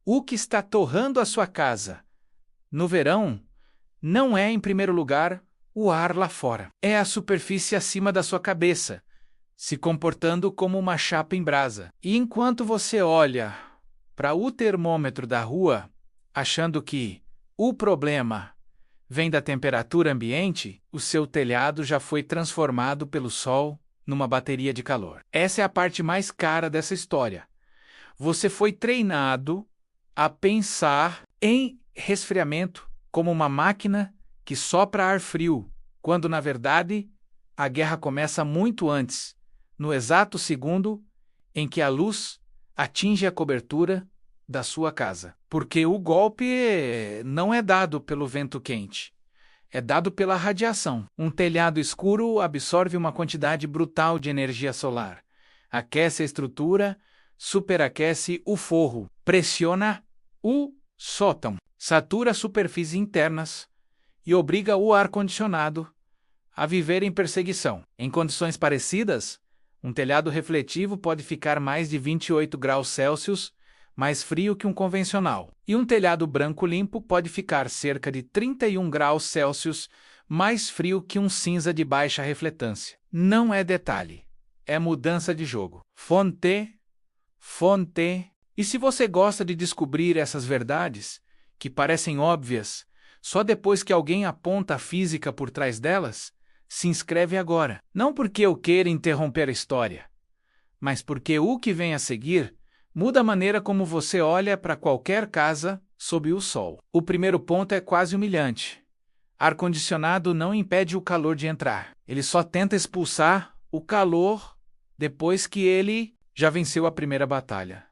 O que está torrando a sua casa no verão não é, em primeiro lugar, o ar lá fora. É a superfície acima da sua cabeça, se comportando como uma chapa em brasa. E enquanto você olha para o termômetro da rua, achando que o problema vem da temperatura ambiente, o seu telhado já foi transformado pelo sol numa bateria de calor. Essa é a parte mais cara dessa história. Você foi treinado a pensar em resfriamento como uma máquina que sopra ar frio, quando, na verdade, a guerra começa muito antes, no exato segundo em que a luz atinge a cobertura da sua casa. Porque o golpe não é dado pelo vento quente, é dado pela radiação. Um telhado escuro absorve uma quantidade brutal de energia solar, aquece a estrutura, superaquece o forro, pressiona o sótão, satura as superfícies internas e obriga o ar-condicionado a viver em perseguição. Em condições parecidas, um telhado refletivo pode ficar mais de 28 graus Celsius mais frio que um convencional. E um telhado branco limpo pode ficar cerca de 31 graus Celsius mais frio que um cinza de baixa refletância. Não é detalhe, é mudança de jogo. Fonte. E se você gosta de descobrir essas verdades, que parecem óbvias, só depois que alguém aponta a física por trás delas, se inscreve agora. Não porque eu queira interromper a história, mas porque o que vem a seguir muda a maneira como você olha para qualquer casa sob o sol. O primeiro ponto é quase humilhante. Ar-condicionado não impede o calor de entrar. Ele só tenta expulsar o calor depois que ele já venceu a primeira batalha.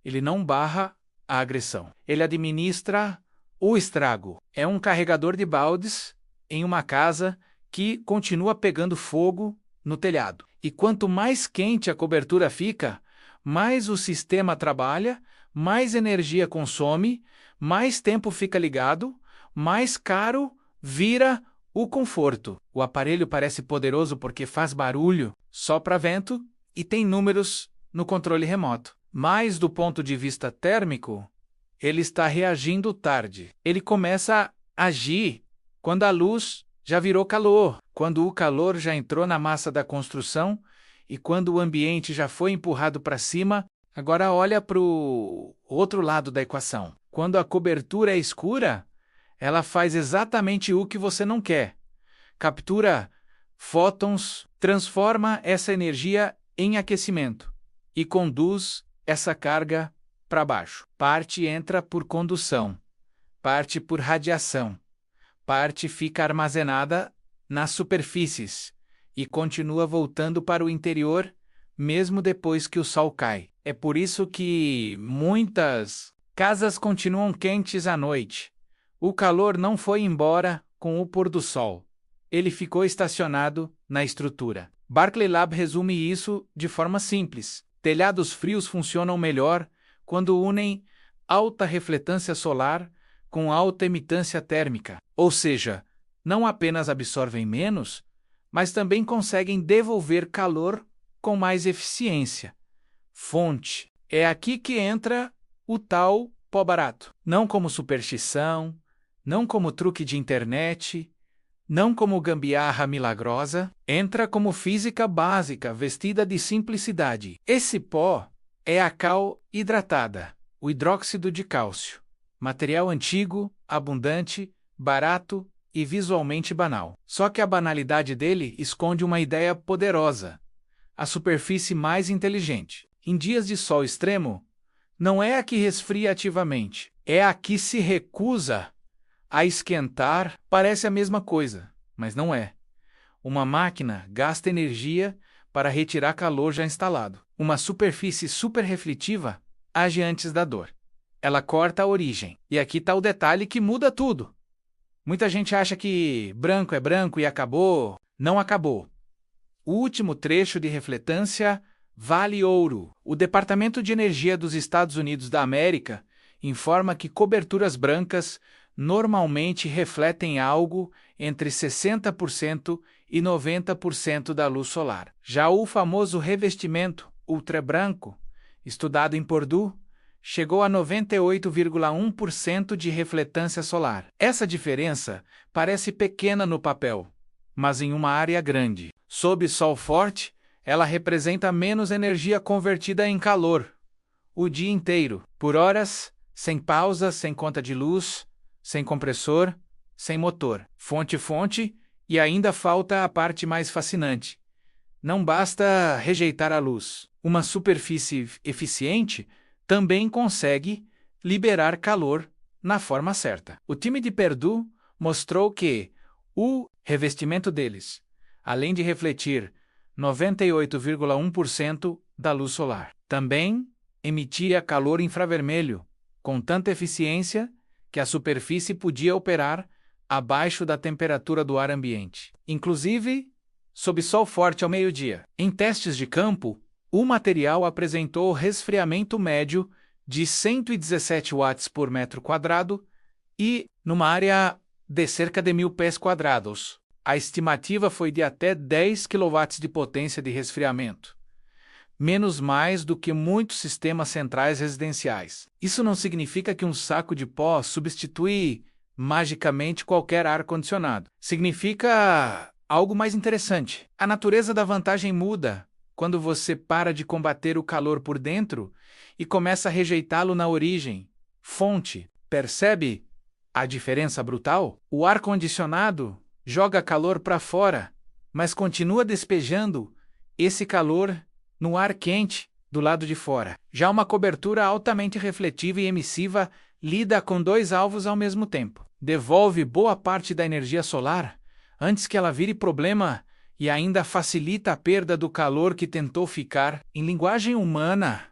Ele não barra a agressão. Ele administra o estrago. É um carregador de baldes em uma casa que continua pegando fogo no telhado. E quanto mais quente a cobertura fica, mais o sistema trabalha, mais energia consome, mais tempo fica ligado, mais caro vira o conforto. O aparelho parece poderoso porque faz barulho, sopra vento e tem números no controle remoto. Mas, do ponto de vista térmico, ele está reagindo tarde. Ele começa a agir quando a luz já virou calor, quando o calor já entrou na massa da construção e quando o ambiente já foi empurrado para cima. Agora olha para o outro lado da equação. Quando a cobertura é escura, ela faz exatamente o que você não quer. Captura fótons, transforma essa energia em aquecimento e conduz essa carga para baixo. Parte entra por condução, parte por radiação, parte fica armazenada nas superfícies e continua voltando para o interior mesmo depois que o sol cai. É por isso que muitas casas continuam quentes à noite. O calor não foi embora com o pôr do sol. Ele ficou estacionado na estrutura. Berkeley Lab resume isso de forma simples. Telhados frios funcionam melhor quando unem alta refletância solar com alta emitância térmica. Ou seja, não apenas absorvem menos, mas também conseguem devolver calor com mais eficiência. Fonte. É aqui que entra o tal pó barato. Não como superstição, não como truque de internet, não como gambiarra milagrosa, entra como física básica vestida de simplicidade. Esse pó é a cal hidratada, o hidróxido de cálcio. Material antigo, abundante, barato e visualmente banal. Só que a banalidade dele esconde uma ideia poderosa. A superfície mais inteligente. Em dias de sol extremo, não é a que resfria ativamente, é a que se recusa a esquentar. Parece a mesma coisa, mas não é. Uma máquina gasta energia para retirar calor já instalado. Uma superfície superrefletiva age antes da dor. Ela corta a origem. E aqui está o detalhe que muda tudo. Muita gente acha que branco é branco e acabou. Não acabou. O último trecho de refletância vale ouro. O Departamento de Energia dos Estados Unidos da América informa que coberturas brancas normalmente refletem algo entre 60% e 90% da luz solar. Já o famoso revestimento ultrabranco, estudado em Purdue, chegou a 98,1% de refletância solar. Essa diferença parece pequena no papel, mas em uma área grande. Sob sol forte, ela representa menos energia convertida em calor, o dia inteiro, por horas, sem pausa, sem conta de luz, sem compressor, sem motor. Fonte, e ainda falta a parte mais fascinante. Não basta rejeitar a luz. Uma superfície eficiente também consegue liberar calor na forma certa. O time de Purdue mostrou que o revestimento deles, além de refletir 98,1% da luz solar, também emitia calor infravermelho, com tanta eficiência que a superfície podia operar abaixo da temperatura do ar ambiente, inclusive sob sol forte ao meio-dia. Em testes de campo, o material apresentou resfriamento médio de 117 watts por metro quadrado e, numa área de cerca de 1.000 pés quadrados, a estimativa foi de até 10 kW de potência de resfriamento, menos mais do que muitos sistemas centrais residenciais. Isso não significa que um saco de pó substitui magicamente qualquer ar-condicionado. Significa algo mais interessante. A natureza da vantagem muda quando você para de combater o calor por dentro e começa a rejeitá-lo na origem, fonte. Percebe a diferença brutal? O ar-condicionado joga calor para fora, mas continua despejando esse calor no ar quente do lado de fora. Já uma cobertura altamente refletiva e emissiva lida com dois alvos ao mesmo tempo. Devolve boa parte da energia solar antes que ela vire problema e ainda facilita a perda do calor que tentou ficar. Em linguagem humana,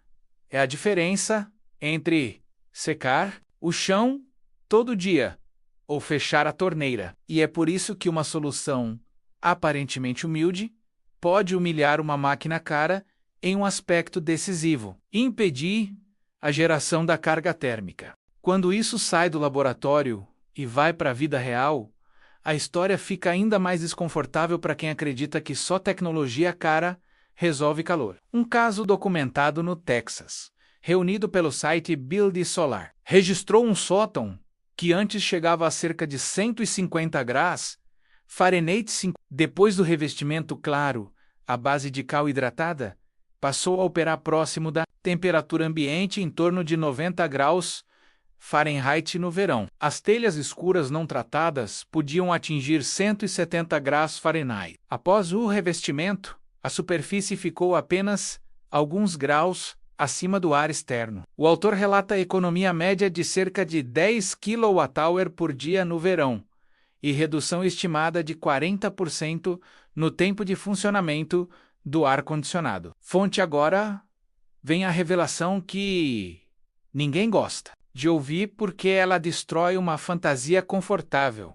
é a diferença entre secar o chão todo dia ou fechar a torneira. E é por isso que uma solução aparentemente humilde pode humilhar uma máquina cara em um aspecto decisivo: impedir a geração da carga térmica. Quando isso sai do laboratório e vai para a vida real, a história fica ainda mais desconfortável para quem acredita que só tecnologia cara resolve calor. Um caso documentado no Texas, reunido pelo site Build Solar, registrou um sótão que antes chegava a cerca de 150 graus Fahrenheit 5. Depois do revestimento claro, à base de cal hidratada, passou a operar próximo da temperatura ambiente em torno de 90 graus Fahrenheit no verão. As telhas escuras não tratadas podiam atingir 170 graus Fahrenheit. Após o revestimento, a superfície ficou apenas alguns graus acima do ar externo. O autor relata a economia média de cerca de 10 kWh por dia no verão e redução estimada de 40% no tempo de funcionamento do ar-condicionado. Fonte. Agora vem a revelação que ninguém gosta de ouvir porque ela destrói uma fantasia confortável.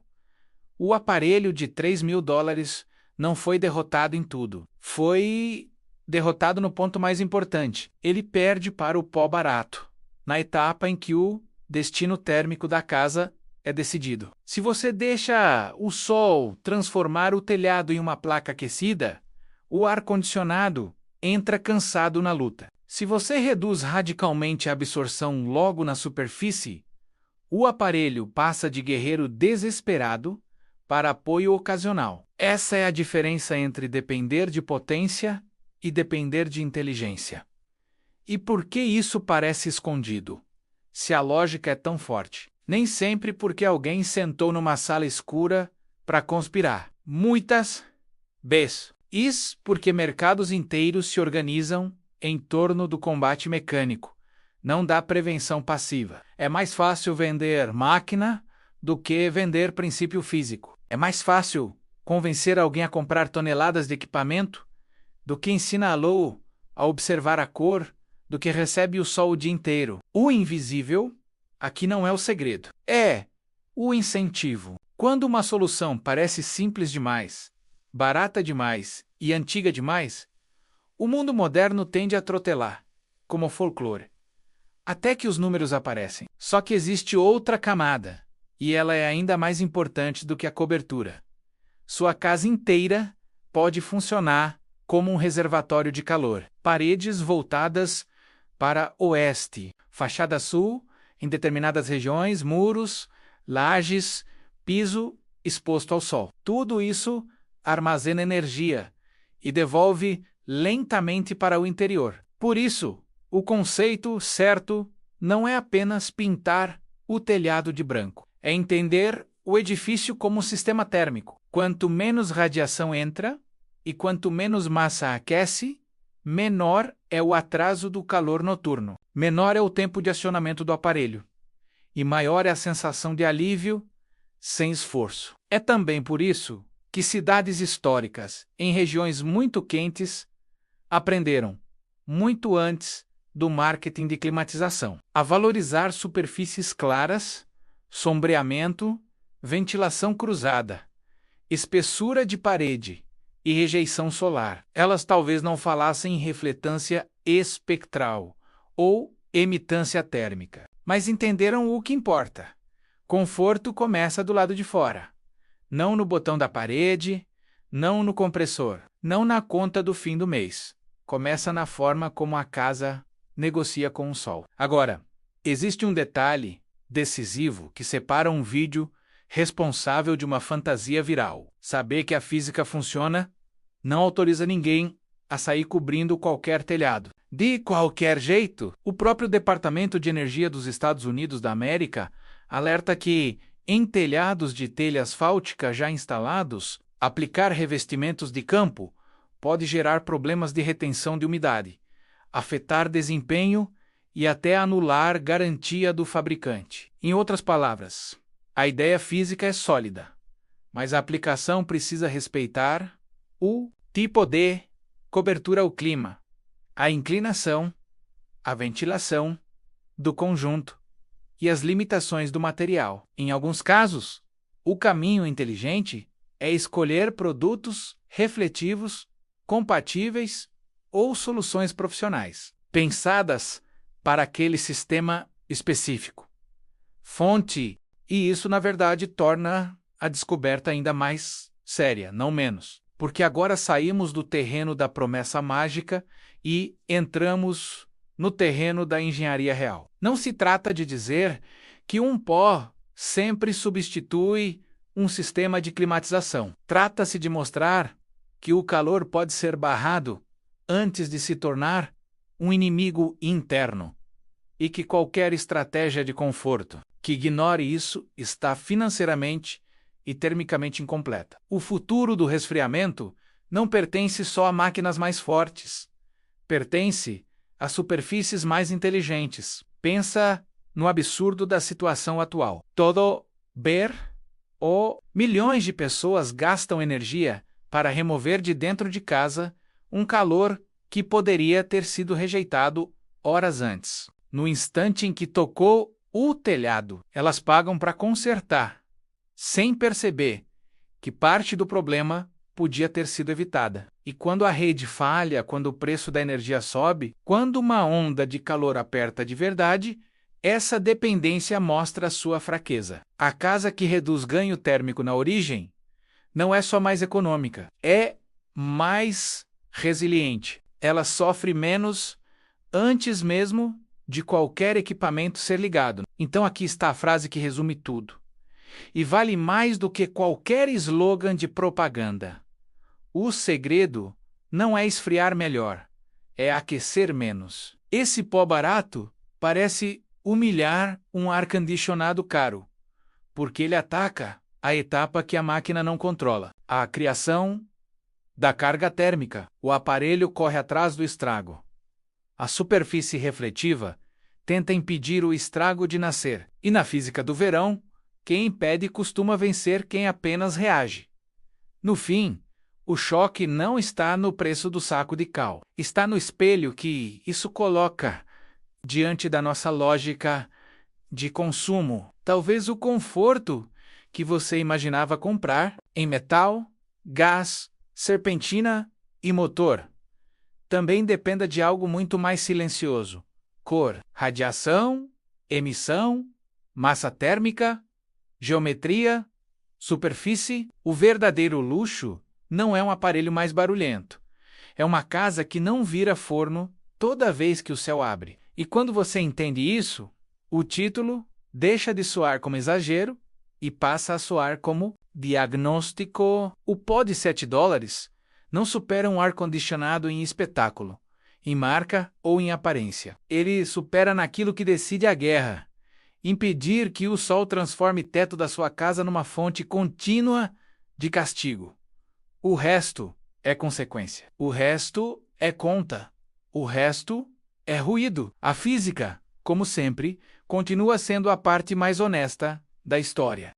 O aparelho de $3.000 não foi derrotado em tudo. Foi derrotado no ponto mais importante. Ele perde para o pó barato, na etapa em que o destino térmico da casa é decidido. Se você deixa o sol transformar o telhado em uma placa aquecida, o ar-condicionado entra cansado na luta. Se você reduz radicalmente a absorção logo na superfície, o aparelho passa de guerreiro desesperado para apoio ocasional. Essa é a diferença entre depender de potência e depender de inteligência. E por que isso parece escondido? Se a lógica é tão forte. Nem sempre porque alguém sentou numa sala escura para conspirar. Muitas vezes. Isso porque mercados inteiros se organizam em torno do combate mecânico, não da prevenção passiva. É mais fácil vender máquina do que vender princípio físico. É mais fácil convencer alguém a comprar toneladas de equipamento do que ensiná-lo a observar a cor do que recebe o sol o dia inteiro. O invisível aqui não é o segredo, é o incentivo. Quando uma solução parece simples demais, barata demais e antiga demais, o mundo moderno tende a trotelar, como folclore, até que os números aparecem. Só que existe outra camada, e ela é ainda mais importante do que a cobertura. Sua casa inteira pode funcionar como um reservatório de calor. Paredes voltadas para oeste, Fachada sul, em determinadas regiões, muros, lajes, piso exposto ao sol. Tudo isso armazena energia e devolve lentamente para o interior. Por isso, o conceito certo não é apenas pintar o telhado de branco. É entender o edifício como um sistema térmico. Quanto menos radiação entra e quanto menos massa aquece, menor é o atraso do calor noturno, menor é o tempo de acionamento do aparelho e maior é a sensação de alívio sem esforço. É também por isso que cidades históricas em regiões muito quentes aprenderam, muito antes do marketing de climatização, a valorizar superfícies claras, sombreamento, ventilação cruzada, espessura de parede e rejeição solar. Elas talvez não falassem em refletância espectral ou emitância térmica, mas entenderam o que importa. Conforto começa do lado de fora, não no botão da parede, não no compressor, não na conta do fim do mês. Começa na forma como a casa negocia com o sol. Agora, existe um detalhe decisivo que separa um vídeo responsável de uma fantasia viral. Saber que a física funciona não autoriza ninguém a sair cobrindo qualquer telhado. De qualquer jeito, o próprio Departamento de Energia dos Estados Unidos da América alerta que, em telhados de telha asfáltica já instalados, aplicar revestimentos de campo pode gerar problemas de retenção de umidade, afetar desempenho e até anular garantia do fabricante. Em outras palavras, a ideia física é sólida, mas a aplicação precisa respeitar o tipo de cobertura ao clima, a inclinação, a ventilação do conjunto e as limitações do material. Em alguns casos, o caminho inteligente é escolher produtos refletivos, compatíveis ou soluções profissionais, pensadas para aquele sistema específico. Fonte, e isso na verdade torna a descoberta ainda mais séria, não menos, porque agora saímos do terreno da promessa mágica e entramos no terreno da engenharia real. Não se trata de dizer que um pó sempre substitui um sistema de climatização. Trata-se de mostrar que o calor pode ser barrado antes de se tornar um inimigo interno e que qualquer estratégia de conforto que ignore isso está financeiramente e termicamente incompleta. O futuro do resfriamento não pertence só a máquinas mais fortes. Pertence a superfícies mais inteligentes. Pensa no absurdo da situação atual. Todo ver ou milhões de pessoas gastam energia para remover de dentro de casa um calor que poderia ter sido rejeitado horas antes. No instante em que tocou o telhado, elas pagam para consertar, sem perceber que parte do problema podia ter sido evitada. E quando a rede falha, quando o preço da energia sobe, quando uma onda de calor aperta de verdade, essa dependência mostra sua fraqueza. A casa que reduz ganho térmico na origem não é só mais econômica, é mais resiliente. Ela sofre menos antes mesmo de qualquer equipamento ser ligado. Então aqui está a frase que resume tudo. E vale mais do que qualquer slogan de propaganda. O segredo não é esfriar melhor, é aquecer menos. Esse pó barato parece humilhar um ar-condicionado caro, porque ele ataca a etapa que a máquina não controla, a criação da carga térmica. O aparelho corre atrás do estrago. A superfície refletiva tenta impedir o estrago de nascer, e na física do verão, quem impede costuma vencer quem apenas reage. No fim, o choque não está no preço do saco de cal, está no espelho que isso coloca diante da nossa lógica de consumo. Talvez o conforto que você imaginava comprar em metal, gás, serpentina e motor também dependa de algo muito mais silencioso: cor, radiação, emissão, massa térmica, geometria, superfície. O verdadeiro luxo não é um aparelho mais barulhento. É uma casa que não vira forno toda vez que o céu abre. E quando você entende isso, o título deixa de soar como exagero e passa a soar como diagnóstico. O pó de $7 não supera um ar-condicionado em espetáculo, em marca ou em aparência. Ele supera naquilo que decide a guerra: impedir que o sol transforme o teto da sua casa numa fonte contínua de castigo. O resto é consequência. O resto é conta. O resto é ruído. A física, como sempre, continua sendo a parte mais honesta da história.